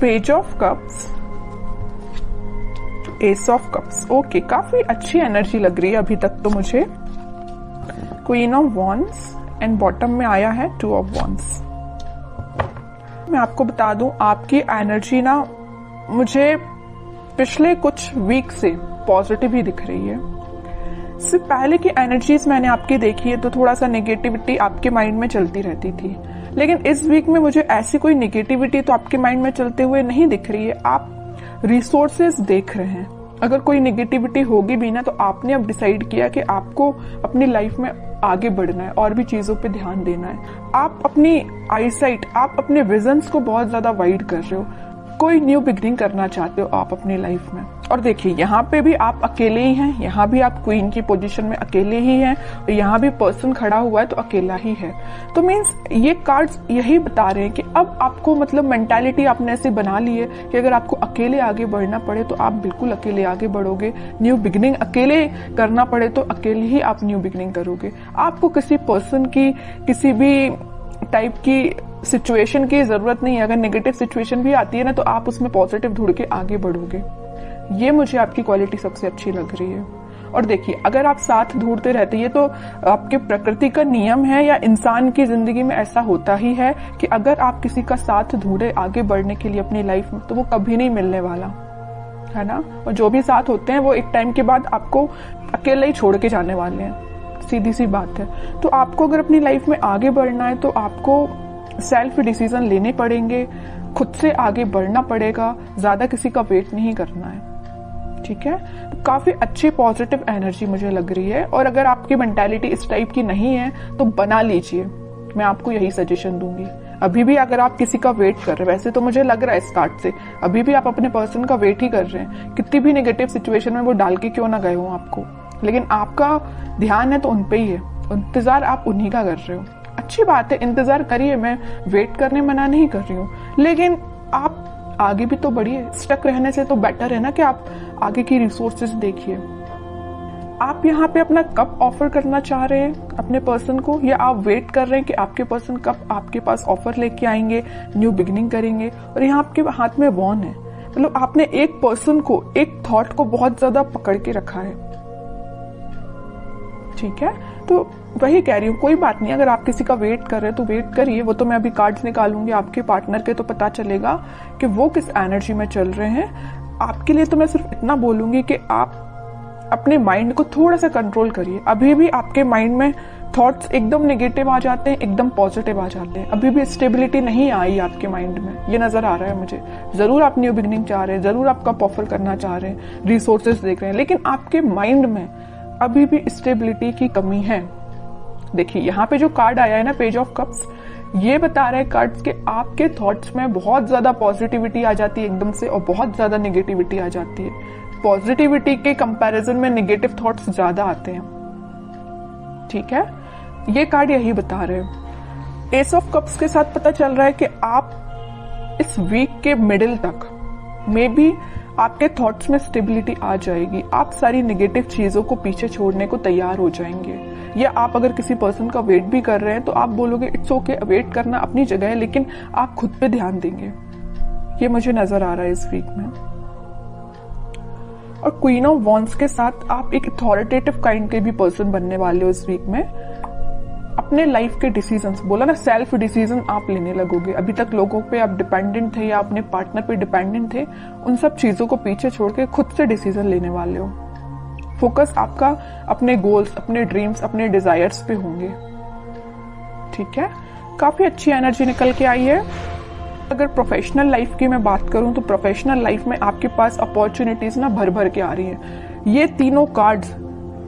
Page of cups, S of cups. Okay, काफी अच्छी energy लग रही है अभी तक तो मुझे। Queen of wands and bottom में आया है 2 ऑफ वॉन्ड्स। मैं आपको बता दूं, आपकी एनर्जी ना मुझे पिछले कुछ वीक से पॉजिटिव ही दिख रही है। इससे पहले की एनर्जीज मैंने आपकी देखी है तो थोड़ा सा नेगेटिविटी आपके माइंड में चलती रहती थी, लेकिन इस वीक में मुझे ऐसी कोई नेगेटिविटी तो आपके माइंड में चलते हुए नहीं दिख रही है। आप रिसोर्सेज देख रहे हैं। अगर कोई नेगेटिविटी होगी भी ना तो आपने अब डिसाइड किया कि आपको अपनी लाइफ में आगे बढ़ना है और भी चीजों पे ध्यान देना है। आप अपनी आईसाइट, आप अपने विजन्स को बहुत ज्यादा वाइड कर रहे हो। कोई न्यू बिगनिंग करना चाहते हो आप अपनी लाइफ में। और देखिए, यहाँ पे भी आप अकेले ही हैं, यहाँ भी आप क्वीन की पोजीशन में अकेले ही हैं, और यहाँ भी पर्सन खड़ा हुआ है तो अकेला ही है। तो मीन्स ये कार्ड्स यही बता रहे हैं कि अब आपको मतलब मेंटालिटी आपने ऐसे बना ली है कि अगर आपको अकेले आगे बढ़ना पड़े तो आप बिल्कुल अकेले आगे बढ़ोगे। न्यू बिगनिंग अकेले करना पड़े तो अकेले ही आप न्यू बिगनिंग करोगे। आपको किसी पर्सन की, किसी भी टाइप की सिचुएशन की जरूरत नहीं है। अगर नेगेटिव सिचुएशन भी आती है ना तो आप उसमें पॉजिटिव ढूंढ के आगे बढ़ोगे। ये मुझे आपकी क्वालिटी सबसे अच्छी लग रही है। और देखिए, अगर आप साथ ढूंढते रहते हैं तो आपके प्रकृति का नियम है या इंसान की जिंदगी में ऐसा होता ही है कि अगर आप किसी का साथ ढूंढे आगे बढ़ने के लिए अपनी लाइफ में तो वो कभी नहीं मिलने वाला है ना। और जो भी साथ होते हैं वो एक टाइम के बाद आपको अकेले ही छोड़ के जाने वाले हैं, सीधी सी बात है। तो आपको अगर अपनी लाइफ में आगे बढ़ना है तो आपको सेल्फ डिसीजन लेने पड़ेंगे, खुद से आगे बढ़ना पड़ेगा, ज्यादा किसी का वेट नहीं करना है। ठीक है, तो काफी अच्छी पॉजिटिव एनर्जी मुझे लग रही है। और अगर आपकी मेंटालिटी इस टाइप की नहीं है तो बना लीजिए, मैं आपको यही सजेशन दूंगी। अभी भी अगर आप किसी का वेट कर रहे हैं, वैसे तो मुझे लग रहा है इस कार्ड से अभी भी आप अपने पर्सन का वेट ही कर रहे हैं। कितनी भी नेगेटिव सिचुएशन में वो डाल के क्यों ना गए हो आपको, लेकिन आपका ध्यान है तो उन पे ही है, इंतजार आप उन्हीं का कर रहे हो। अच्छी बात है, इंतजार करिए, मैं वेट करने मना नहीं कर रही हूँ, लेकिन आप आगे भी तो बढ़िए। स्टक रहने से तो बेटर है ना कि आप आगे की रिसोर्सेज देखिए। आप यहाँ पे अपना कब ऑफर करना चाह रहे हैं अपने पर्सन को, या आप वेट कर रहे हैं कि आपके पर्सन कब आपके पास ऑफर लेके आएंगे, न्यू बिगिनिंग करेंगे। और यहाँ आपके हाथ में वॉन है, मतलब आपने एक पर्सन को, एक थॉट को बहुत ज्यादा पकड़ के रखा है। ठीक है, तो वही कह रही हूँ, कोई बात नहीं। अगर आप किसी का वेट कर रहे हैं तो वेट करिए। वो तो मैं अभी कार्ड्स निकालूंगी आपके पार्टनर के, तो पता चलेगा कि वो किस एनर्जी में चल रहे हैं। आपके लिए तो मैं सिर्फ इतना बोलूंगी कि आप अपने माइंड को थोड़ा सा कंट्रोल करिए। अभी भी आपके माइंड में थॉट्स एकदम नेगेटिव आ जाते हैं, एकदम पॉजिटिव आ जाते हैं। अभी भी स्टेबिलिटी नहीं आई आपके माइंड में, ये नजर आ रहा है मुझे। जरूर आप न्यू बिगिनिंग चाह रहे हैं, जरूर आप कप ऑफर करना चाह रहे हैं, रिसोर्सेज देख रहे हैं, लेकिन आपके माइंड में अभी भी स्टेबिलिटी की कमी है। देखिए, यहाँ पे जो कार्ड आया है ना, पेज ऑफ कप्स, ये बता रहा है कार्ड्स के आपके थॉट्स में बहुत ज्यादा पॉजिटिविटी आ जाती है एकदम से, और बहुत ज्यादा नेगेटिविटी आ जाती है। पॉजिटिविटी के कंपैरिजन में नेगेटिव थॉट्स ज्यादा आते हैं। ठीक है, ये कार्ड यही बता रहे हैं। एस ऑफ कप्स के साथ पता चल रहा है कि आप इस वीक के मिडिल तक मे बी आपके थॉट्स में स्टेबिलिटी आ जाएगी। आप सारी नेगेटिव चीजों को पीछे छोड़ने को तैयार हो जाएंगे। या आप अगर किसी पर्सन का वेट भी कर रहे हैं तो आप बोलोगे इट्स ओके, वेट करना अपनी जगह है, लेकिन आप खुद पे ध्यान देंगे। ये मुझे नजर आ रहा है इस वीक में। और क्वीन ऑफ वॉन्ड्स के साथ आप एक अथॉरिटेटिव काइंड के भी पर्सन बनने वाले हो इस वीक में। अपने लाइफ के डिसीजंस, बोला ना, सेल्फ डिसीजन आप लेने लगोगे। अभी तक लोगों पे आप डिपेंडेंट थे या अपने पार्टनर पे डिपेंडेंट थे, उन सब चीजों को पीछे छोड़ के खुद से डिसीजन लेने वाले हो। फोकस आपका अपने गोल्स, अपने ड्रीम्स, अपने डिजायर्स पे होंगे। ठीक है, काफी अच्छी एनर्जी निकल के आई है। अगर प्रोफेशनल लाइफ की मैं बात करूं तो प्रोफेशनल लाइफ में आपके पास अपॉर्चुनिटीज ना भर भर के आ रही हैं। ये तीनों कार्ड्स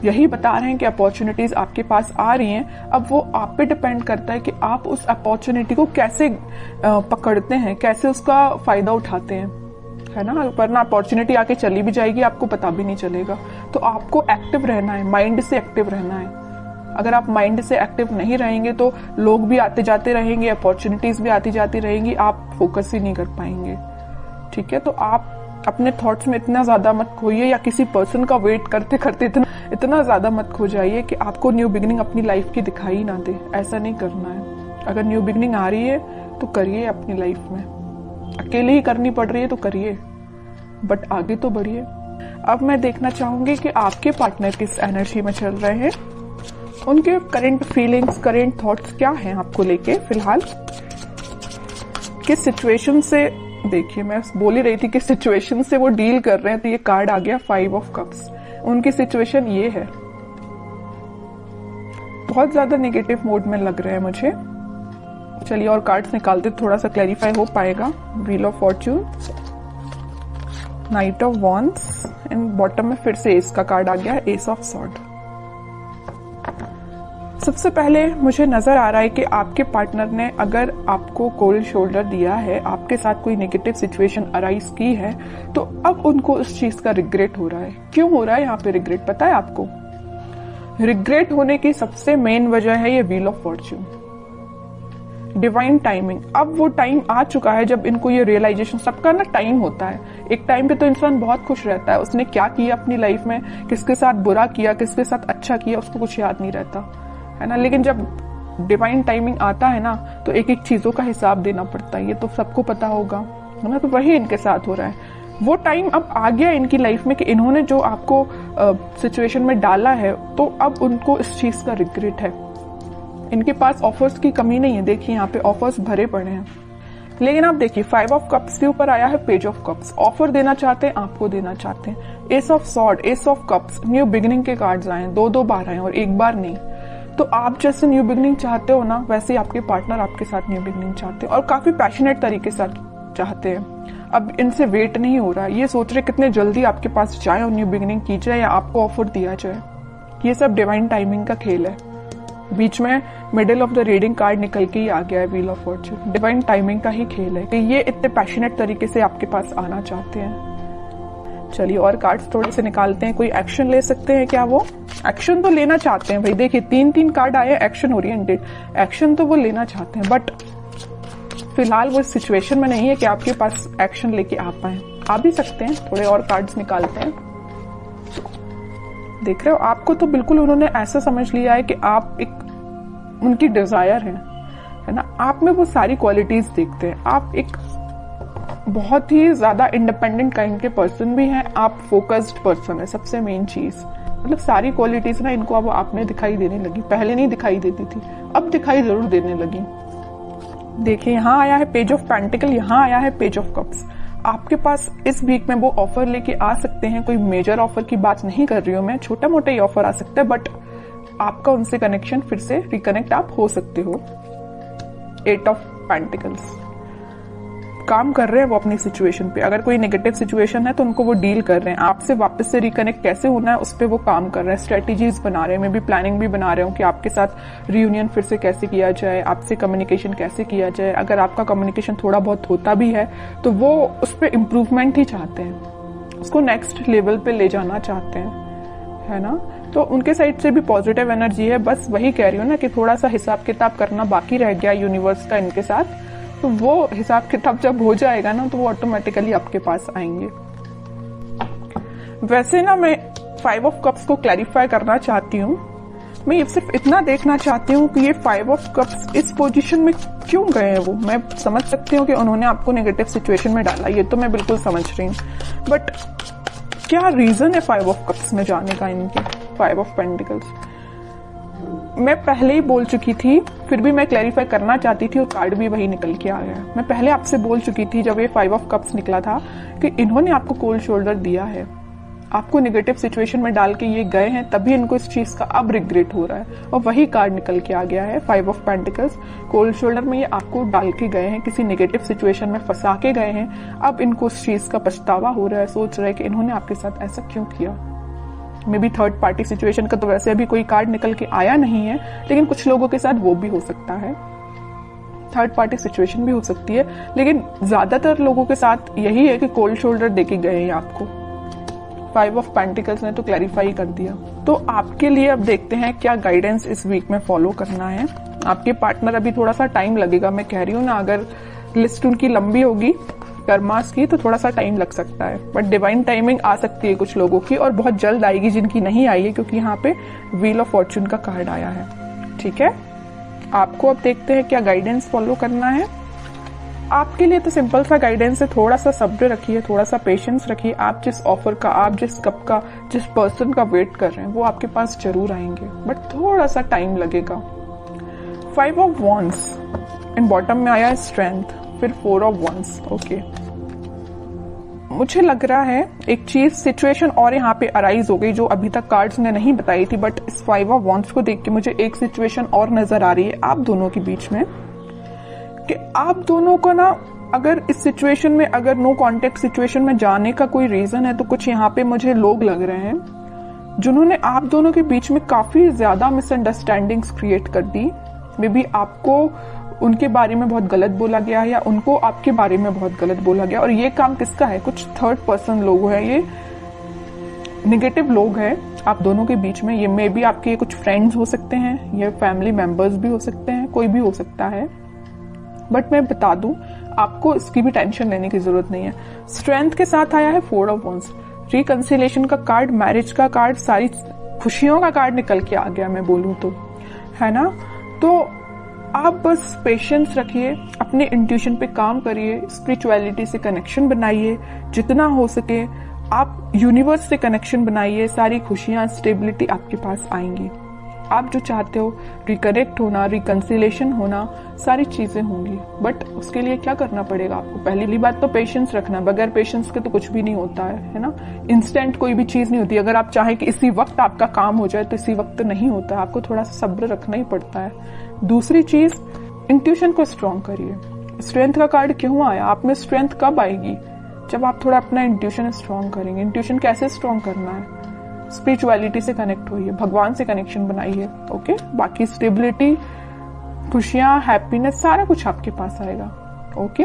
यही बता रहे हैं कि अपॉर्चुनिटीज आपके पास आ रही हैं। अब वो आप पे डिपेंड करता है कि आप उस अपॉर्चुनिटी को कैसे पकड़ते हैं, कैसे उसका फायदा उठाते हैं, है ना। वरना अपॉर्चुनिटी आके चली भी जाएगी, आपको पता भी नहीं चलेगा। तो आपको एक्टिव रहना है, माइंड से एक्टिव रहना है। अगर आप माइंड से एक्टिव नहीं रहेंगे तो लोग भी आते जाते रहेंगे, अपॉर्चुनिटीज भी आती जाती रहेंगी, आप फोकस ही नहीं कर पाएंगे। ठीक है, तो आप अपने थॉट्स में इतना ज्यादा मत खोइए, या किसी पर्सन का वेट करते करते इतना ज्यादा मत खो जाइए कि आपको न्यू बिगिनिंग अपनी लाइफ की दिखाई ना दे। ऐसा नहीं करना है। अगर न्यू बिगिनिंग आ रही है तो करिए अपनी लाइफ में। अकेले ही करनी पड़ रही है तो करिए, बट आगे तो बढ़िए। अब मैं देखना चाहूंगी कि आपके पार्टनर किस एनर्जी में चल रहे हैं, उनके करंट फीलिंग्स, करंट थॉट्स क्या हैं आपको लेके फिलहाल, किस सिचुएशन से, देखिए मैं बोल ही रही थी किस सिचुएशन से वो डील कर रहे हैं, तो ये कार्ड आ गया 5 ऑफ कप्स। उनकी सिचुएशन ये है, बहुत ज्यादा नेगेटिव मोड में लग रहे हैं मुझे। चलिए और कार्ड्स निकालते, थोड़ा सा क्लैरिफाई हो पाएगा। Wheel of Fortune, night of wands and bottom में फिर से एस का कार्ड आ गया, एस ऑफ सॉर्ड। सबसे पहले मुझे नजर आ रहा है कि आपके पार्टनर ने अगर आपको कोल्ड शोल्डर दिया है, आपके साथ कोई नेगेटिव सिचुएशन अराइज की है, तो अब उनको उस चीज का रिग्रेट हो रहा है। क्यों हो रहा है यहाँ पे रिग्रेट, पता है आपको? रिग्रेट होने की सबसे मेन वजह है ये wheel of Fortune, divine timing. अब वो टाइम आ चुका है जब इनको ये रियलाइजेशन, सबका ना टाइम होता है। एक टाइम पे तो इंसान बहुत खुश रहता है, उसने क्या किया अपनी लाइफ में, किसके साथ बुरा किया, किसके साथ अच्छा किया, उसको कुछ याद नहीं रहता है ना। लेकिन जब डिवाइन टाइमिंग आता है ना, तो एक एक चीजों का हिसाब देना पड़ता है, ये तो सबको पता होगा है ना। तो वही इनके साथ हो रहा है। वो टाइम अब आ गया इनकी लाइफ में कि इन्होंने जो आपको सिचुएशन में डाला है, तो अब उनको इस चीज का रिग्रेट है। इनके पास ऑफर्स की कमी नहीं है, देखिए यहाँ पे ऑफर्स भरे पड़े हैं। लेकिन आप देखिए 5 ऑफ कप्स के ऊपर आया है पेज ऑफ कप्स। ऑफर देना चाहते हैं, आपको देना चाहते हैं। S of sword, S of cups, new beginning के कार्ड्स आए, 2 बार आए और एक बार नहीं। तो आप जैसे न्यू बिगिनिंग चाहते हो ना, वैसे ही आपके पार्टनर आपके साथ न्यू बिगिनिंग चाहते हैं और काफी पैशनेट तरीके से चाहते हैं। अब इनसे वेट नहीं हो रहा, ये सोच रहे कितने जल्दी आपके पास जाए और न्यू बिगिनिंग की जाए या आपको ऑफर दिया जाए। ये सब डिवाइन टाइमिंग का खेल है। बीच में middle of the reading card निकल के ही आ गया है wheel of Fortune. Divine timing का ही खेल है कि ये इतने पैशनेट तरीके से आपके पास आना चाहते हैं। चलिए और कार्ड्स थोड़े से निकालते हैं। कोई एक्शन ले सकते हैं क्या? वो एक्शन तो लेना चाहते हैं भाई। देखिए 3 कार्ड आए एक्शन ओरिएंटेड, एक्शन तो वो लेना चाहते हैं, बट फिलहाल वो सिचुएशन में नहीं है कि आपके पास एक्शन लेके आ पाए। आ भी सकते हैं। थोड़े और कार्ड्स निकालते हैं। देख रहे हो, आपको तो बिल्कुल उन्होंने ऐसा समझ लिया है कि आप एक उनकी डिजायर है ना। आप में वो सारी क्वालिटीज देखते हैं। आप एक बहुत ही ज्यादा इंडिपेंडेंट काइंड के पर्सन भी हैं। आप फोकस्ड पर्सन है, सबसे मेन चीज। मतलब सारी क्वालिटीज ना इनको अब आप में दिखाई देने लगी। पहले नहीं दिखाई देती थी, अब दिखाई जरूर देने लगी। देखिए यहाँ आया है पेज ऑफ पेंटिकल, यहाँ आया है पेज ऑफ कप्स। आपके पास इस वीक में वो ऑफर लेके आ सकते हैं। कोई मेजर ऑफर की बात नहीं कर रही हूं मैं, छोटा मोटा ही ऑफर आ सकता है, बट आपका उनसे कनेक्शन फिर से रिकनेक्ट आप हो सकते हो। 8 ऑफ पेंटिकल्स, काम कर रहे हैं वो अपनी सिचुएशन पे। अगर कोई नेगेटिव सिचुएशन है तो उनको वो डील कर रहे हैं। आपसे वापस से रिकनेक्ट कैसे होना है उस पर वो काम कर रहे हैं। स्ट्रेटेजीज बना रहे हैं, मैं भी प्लानिंग भी बना रहे हूँ कि आपके साथ रियूनियन फिर से कैसे किया जाए, आपसे कम्युनिकेशन कैसे किया जाए। अगर आपका कम्युनिकेशन थोड़ा बहुत होता भी है तो वो उस पर इम्प्रूवमेंट ही चाहते हैं, उसको नेक्स्ट लेवल पे ले जाना चाहते हैं, है ना। तो उनके साइड से भी पॉजिटिव एनर्जी है। बस वही कह रही हूँ ना कि थोड़ा सा हिसाब किताब करना बाकी रह गया यूनिवर्स का इनके साथ। तो वो हिसाब किताब जब हो जाएगा ना तो वो ऑटोमेटिकली आपके पास आएंगे। वैसे ना मैं 5 ऑफ कप्स को क्लैरिफाई करना चाहती हूँ। मैं ये सिर्फ इतना देखना चाहती हूँ कि ये 5 ऑफ कप्स इस पोजीशन में क्यों गए हैं। वो मैं समझ सकती हूँ कि उन्होंने आपको नेगेटिव सिचुएशन में डाला, ये तो मैं बिल्कुल समझ रही हूँ, बट क्या रीजन है 5 ऑफ कप्स में जाने का इनके? 5 ऑफ पेंटिकल्स मैं पहले ही बोल चुकी थी, फिर भी मैं क्लैरिफाई करना चाहती थी और कार्ड भी वही निकल के आ गया। मैं पहले आपसे बोल चुकी थी जब ये 5 ऑफ कप्स निकला था कि इन्होंने आपको कोल्ड शोल्डर दिया है, आपको नेगेटिव सिचुएशन में डाल के ये गए हैं, तभी इनको इस चीज का अब रिग्रेट हो रहा है। और वही कार्ड निकल के आ गया है 5 ऑफ पेंटिकल्स। कोल्ड शोल्डर में ये आपको डाल के गए हैं, किसी नेगेटिव सिचुएशन में फंसा के गए हैं। अब इनको उस चीज का पछतावा हो रहा है, सोच रहे हैं कि इन्होंने आपके साथ ऐसा क्यों किया। May be third party situation का तो वैसे अभी कोई कार्ड निकल के आया नहीं है, लेकिन कुछ लोगों के साथ वो भी हो सकता है। थर्ड पार्टी सिचुएशन भी हो सकती है, लेकिन ज्यादातर लोगों के साथ यही है कि कोल्ड शोल्डर देके गए हैं आपको। 5 ऑफ पेंटिकल्स ने तो क्लैरिफाई कर दिया। तो आपके लिए अब देखते हैं क्या गाइडेंस इस वीक में फॉलो करना है। आपके पार्टनर अभी थोड़ा सा टाइम लगेगा, मैं कह रही हूँ ना, अगर लिस्ट उनकी लंबी होगी कर्मास की तो थोड़ा सा टाइम लग सकता है, बट डिवाइन टाइमिंग आ सकती है कुछ लोगों की और बहुत जल्द आएगी जिनकी नहीं आई है, क्योंकि यहाँ पे व्हील ऑफ फॉर्च्यून का कार्ड आया है। ठीक है, आपको अब देखते हैं क्या गाइडेंस फॉलो करना है। आपके लिए तो सिंपल सा गाइडेंस है, थोड़ा सा सब्र रखिए, थोड़ा सा पेशेंस रखिए। आप जिस ऑफर का, आप जिस कप का, जिस पर्सन का वेट कर रहे हैं वो आपके पास जरूर आएंगे, बट थोड़ा सा टाइम लगेगा। 5 ऑफ वॉन्ड्स एंड बॉटम में आया स्ट्रेंथ, फिर 4 ऑफ वॉन्ड्स। ओके, मुझे लग रहा है एक चीज, सिचुएशन और यहाँ पे अराइज हो गई जो अभी तक कार्ड्स ने नहीं बताई थी, बट इस 5 ऑफ वॉन्ड्स को देख के मुझे एक सिचुएशन और नजर आ रही है आप दोनों के बीच में, कि आप दोनों को ना, अगर इस सिचुएशन में, अगर नो कॉन्टेक्ट सिचुएशन में जाने का कोई रीजन है, तो कुछ यहाँ पे मुझे लोग लग रहे हैं जिन्होंने आप दोनों के बीच में काफी ज्यादा मिसअंडरस्टैंडिंग्स क्रिएट कर दी। मे बी आपको उनके बारे में बहुत गलत बोला गया है, या उनको आपके बारे में बहुत गलत बोला गया, और ये काम किसका है? कुछ थर्ड पर्सन लोग हैं, ये निगेटिव लोग हैं आप दोनों के बीच में। ये मे बी आपके कुछ फ्रेंड्स हो सकते हैं, ये फैमिली मेंबर्स भी हो सकते हैं, कोई भी हो सकता है, बट मैं बता दूं आपको इसकी भी टेंशन लेने की जरूरत नहीं है। स्ट्रेंथ के साथ आया है 4 ऑफ वॉन्ड्स, रिकंसिलेशन का कार्ड, मैरिज का कार्ड, सारी खुशियों का कार्ड निकल के आ गया, मैं बोलूं तो, है ना। तो आप बस पेशेंस रखिए, अपने इंट्यूशन पे काम करिए, स्पिरिचुअलिटी से कनेक्शन बनाइए जितना हो सके, आप यूनिवर्स से कनेक्शन बनाइए, सारी खुशियां, स्टेबिलिटी आपके पास आएंगी। आप जो चाहते हो, रिकनेक्ट होना, रिकंसिलेशन होना, सारी चीजें होंगी, बट उसके लिए क्या करना पड़ेगा आपको? पहली बात तो पेशेंस रखना, बगैर पेशेंस के तो कुछ भी नहीं होता है ना। इंस्टेंट कोई भी चीज नहीं होती, अगर आप चाहें कि इसी वक्त आपका काम हो जाए तो इसी वक्त नहीं होता, आपको थोड़ा सा सब्र रखना ही पड़ता है। दूसरी चीज, इंट्यूशन को स्ट्रॉन्ग करिए। स्ट्रेंथ का कार्ड क्यों आया? आप में स्ट्रेंथ कब आएगी? जब आप थोड़ा अपना इंट्यूशन स्ट्रॉन्ग करेंगे। इंट्यूशन कैसे स्ट्रॉन्ग करना है? स्पिरिचुअलिटी से कनेक्ट होइए, भगवान से कनेक्शन बनाइए। ओके, बाकी स्टेबिलिटी, खुशियां, हैप्पीनेस, सारा कुछ आपके पास आएगा। ओके।